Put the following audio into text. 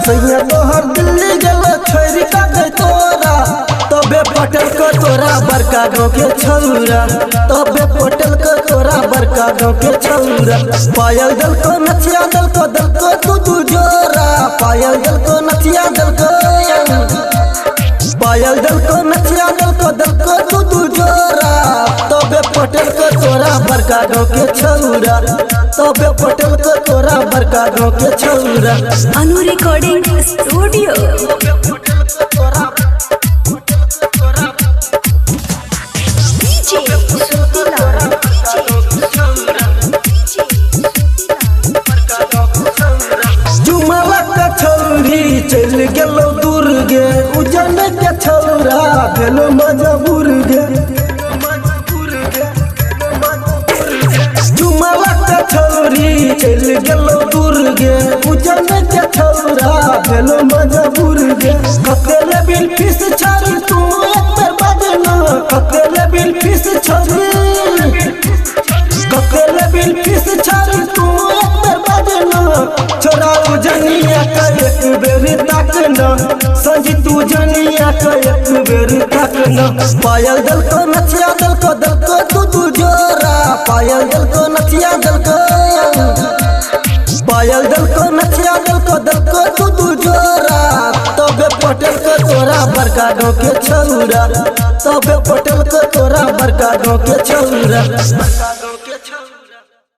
सैया तोहर दिल्ली गेल छोरी का गई तोरा तबे पटल को तोरा बड़का गाँव के छौरा तबे पटल को तोरा बड़का गाँव के छौरा पायल दल को नथिया दल को तू जोरा पायल दल को नथिया दल को पायल दल को नथिया दल को तू जोरा तबे पटल को तोरा बड़का गाँव के छौरा तबे पटल को तोरा बड़का गाँव के छौरा। अनु रिकॉर्डिंग स्टूडियो चल गेलो दूर गे उजन के छौरा भेलो मजबूर गे चुमला के छौरी चल गेलो दूर गे उजन के छौरा भेलो मजबूर गे ककेले बिल फीस छारी तू एक बार बजना ककेले बिल फीस छारी ककेले बिल फीस छारी तू एक बार बजना छोरा उजनिया का एक बेर ताकना संजी तू जनिया का एक बेर ताकना पायल दल को नथिया दल को तू जोरा पायल दल को नथिया दल को पायल दल को नथिया दल को तू जोरा तबे पटल को तोरा बड़का गाँव के छौरा तबे पटल को तोरा बड़का गाँव के छौरा।